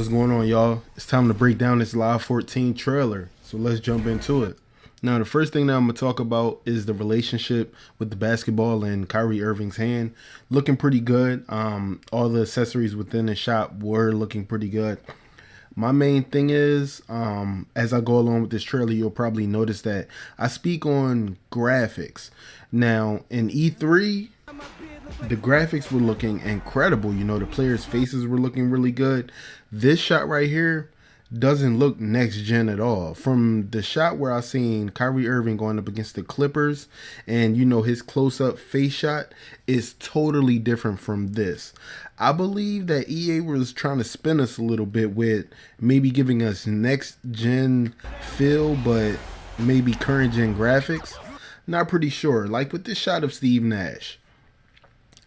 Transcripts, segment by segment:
What's going on, y'all? It's time to break down this Live 14 trailer. So let's jump into it. Now, the first thing that I'm going to talk about is the relationship with the basketball in Kyrie Irving's hand. Looking pretty good. All the accessories within the shop were looking pretty good. My main thing is, as I go along with this trailer, you'll probably notice that I speak on graphics. Now, in E3, the graphics were looking incredible. You know, the players' faces were looking really good. This shot right here doesn't look next gen at all. From the shot where I seen Kyrie Irving going up against the Clippers, and you know his close-up face shot is totally different from this. I believe that EA was trying to spin us a little bit with maybe giving us next gen feel, but maybe current gen graphics. Not pretty sure. Like with this shot of Steve Nash,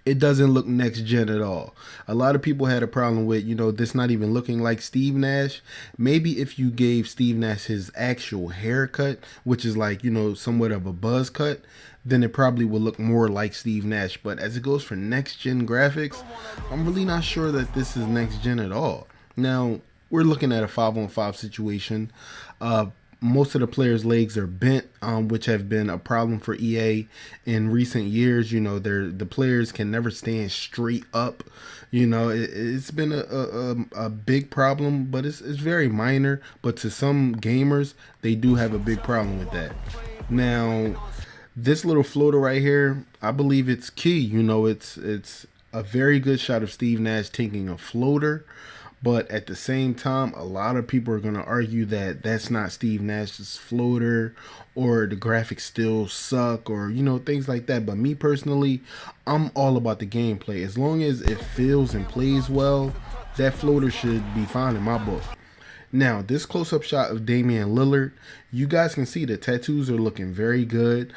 it doesn't look next gen at all. A lot of people had a problem with, you know, this not even looking like Steve Nash. Maybe if you gave Steve Nash his actual haircut, which is like, you know, somewhat of a buzz cut, then it probably would look more like Steve Nash. But as it goes for next gen graphics, I'm really not sure that this is next gen at all. Now, we're looking at a 5-on-5 situation. Most of the players' legs are bent, which have been a problem for EA in recent years. You know, the players can never stand straight up. You know, it's been a big problem, but it's very minor. But to some gamers, they do have a big problem with that. Now, this little floater right here, I believe it's key. You know, it's a very good shot of Steve Nash taking a floater. But at the same time, a lot of people are going to argue that that's not Steve Nash's floater, or the graphics still suck, or, you know, things like that. But me personally, I'm all about the gameplay. As long as it feels and plays well, that floater should be fine in my book. Now, this close-up shot of Damian Lillard, you guys can see the tattoos are looking very good.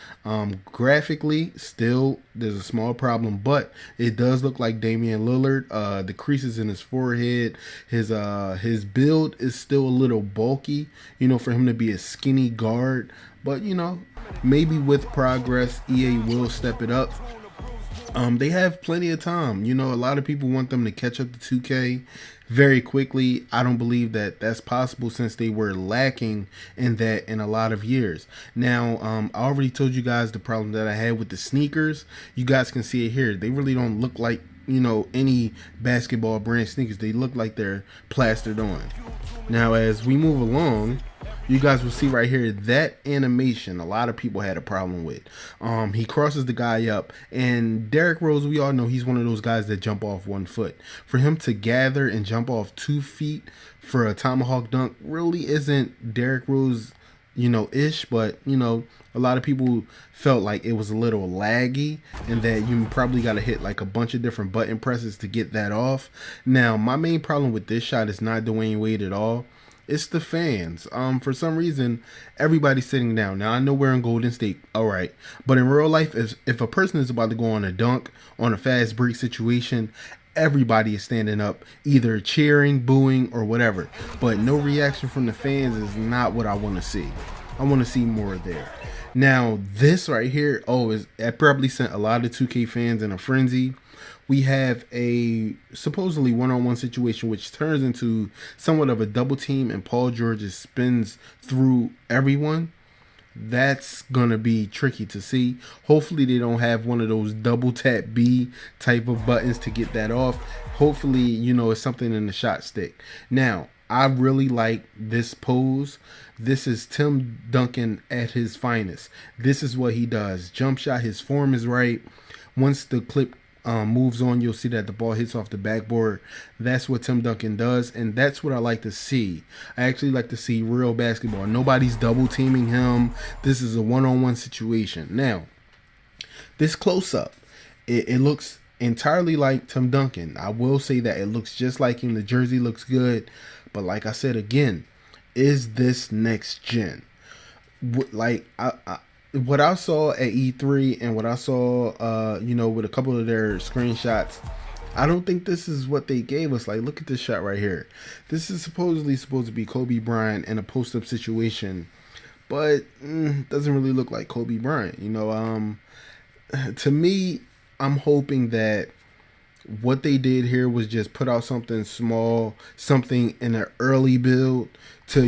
Graphically, still, there's a small problem, but it does look like Damian Lillard. The creases in his forehead, his build is still a little bulky, you know, for him to be a skinny guard. But, you know, maybe with progress, EA will step it up. They have plenty of time. You know, a lot of people want them to catch up to 2K very quickly. I don't believe that that's possible, since they were lacking in that in a lot of years. Now, I already told you guys the problem that I had with the sneakers. You guys can see it here. They really don't look like, you know, any basketball brand sneakers. They look like they're plastered on. Now, as we move along, you guys will see right here that animation a lot of people had a problem with. He crosses the guy up, and Derrick Rose, we all know he's one of those guys that jump off 1 foot. For him to gather and jump off 2 feet for a tomahawk dunk really isn't Derrick Rose, you know, ish. But, you know, a lot of people felt like it was a little laggy, and that you probably got to hit like a bunch of different button presses to get that off. Now, my main problem with this shot is not Dwayne Wade at all. It's the fans. For some reason, everybody's sitting down. Now, I know we're in Golden State, all right. But in real life, if a person is about to go on a dunk, on a fast break situation, everybody is standing up, either cheering, booing, or whatever. But no reaction from the fans is not what I want to see. I want to see more there. Now, this right here, it probably sent a lot of 2K fans in a frenzy. We have a supposedly one-on-one situation, which turns into somewhat of a double team, and Paul George spins through everyone. That's gonna be tricky to see. Hopefully they don't have one of those double tap B type of buttons to get that off. Hopefully, you know, it's something in the shot stick. Now, I really like this pose. This is Tim Duncan at his finest. This is what he does. Jump shot, his form is right. Once the clip moves on, you'll see that the ball hits off the backboard. That's what Tim Duncan does, and that's what I like to see. I actually like to see real basketball. Nobody's double teaming him. This is a one-on-one situation. Now, this close-up, it looks entirely like Tim Duncan. I will say that it looks just like him. The jersey looks good, but like I said again, is this next gen? Like, what I saw at E3 and what I saw, you know, with a couple of their screenshots, I don't think this is what they gave us. Like, look at this shot right here. This is supposedly supposed to be Kobe Bryant in a post-up situation, but doesn't really look like Kobe Bryant. You know, to me, I'm hoping that what they did here was just put out something small, something in an early build to,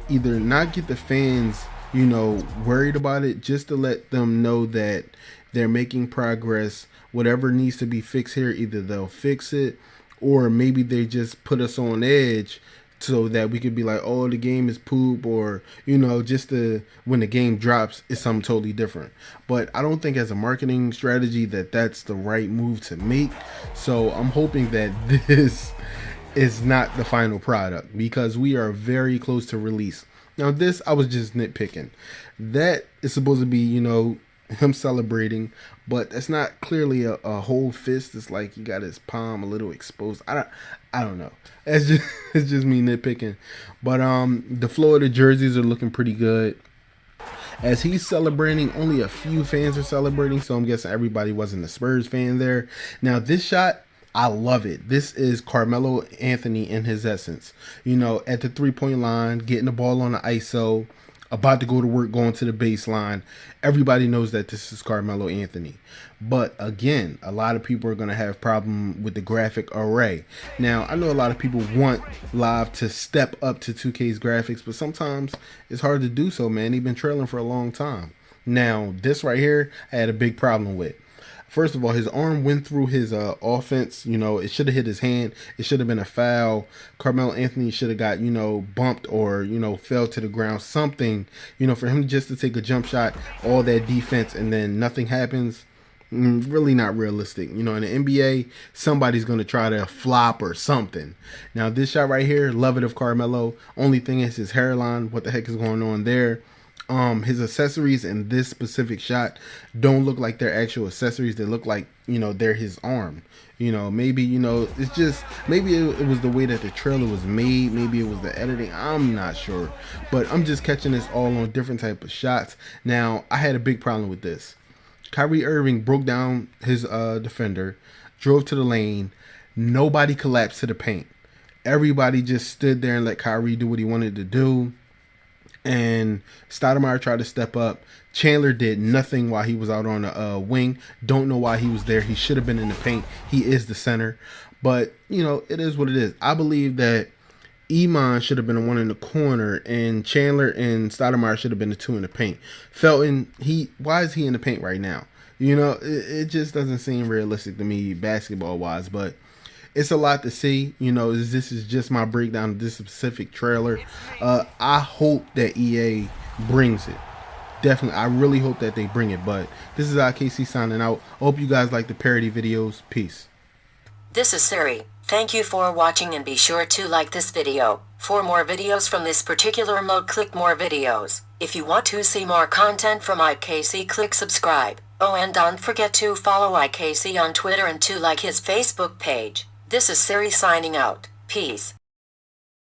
either not get the fans, worried about it, just to let them know that they're making progress. Whatever needs to be fixed here, either they'll fix it, or maybe they just put us on edge so that we could be like, oh, the game is poop, or just when the game drops, it's something totally different. But I don't think as a marketing strategy that's the right move to make. So I'm hoping that this is not the final product, because we are very close to release. Now this, I was just nitpicking. That is supposed to be, him celebrating, but that's not clearly a whole fist. It's like he got his palm a little exposed. I don't know. It's just me nitpicking. But the Florida jerseys are looking pretty good. As he's celebrating, only a few fans are celebrating, so I'm guessing everybody wasn't a Spurs fan there. Now this shot, I love it. This is Carmelo Anthony in his essence. At the 3-point line, getting the ball on the ISO, about to go to work, going to the baseline. Everybody knows that this is Carmelo Anthony. But again, a lot of people are going to have problem with the graphic array. Now, I know a lot of people want Live to step up to 2K's graphics, but sometimes it's hard to do so, man. They've been trailing for a long time. Now, this right here, I had a big problem with. First of all, his arm went through his offense. It should have hit his hand. It should have been a foul. Carmelo Anthony should have got, bumped or, fell to the ground. Something, for him just to take a jump shot, all that defense, and then nothing happens. Really not realistic. In the NBA, somebody's going to try to flop or something. Now, this shot right here, love it of Carmelo. Only thing is his hairline. What the heck is going on there? His accessories in this specific shot don't look like they're actual accessories. They look like, they're his arm. Maybe, it's just, maybe it was the way that the trailer was made. Maybe it was the editing. I'm not sure. But I'm just catching this all on different type of shots. Now, I had a big problem with this. Kyrie Irving broke down his defender, drove to the lane. Nobody collapsed to the paint. Everybody just stood there and let Kyrie do what he wanted to do. And Stoudemire tried to step up. Chandler did nothing while he was out on the wing. Don't know why he was there. He should have been in the paint. He is the center. But, it is what it is. I believe that Iman should have been the one in the corner, and Chandler and Stoudemire should have been the two in the paint. Felton, why is he in the paint right now? It just doesn't seem realistic to me basketball-wise, but it's a lot to see. This is just my breakdown of this specific trailer. I hope that EA brings it. Definitely, I really hope that they bring it. But this is IKC signing out. I hope you guys like the parody videos. Peace. This is Siri. Thank you for watching, and be sure to like this video. For more videos from this particular mode, click more videos. If you want to see more content from IKC, click subscribe. Oh, and don't forget to follow IKC on Twitter and to like his Facebook page. This is Siri signing out. Peace.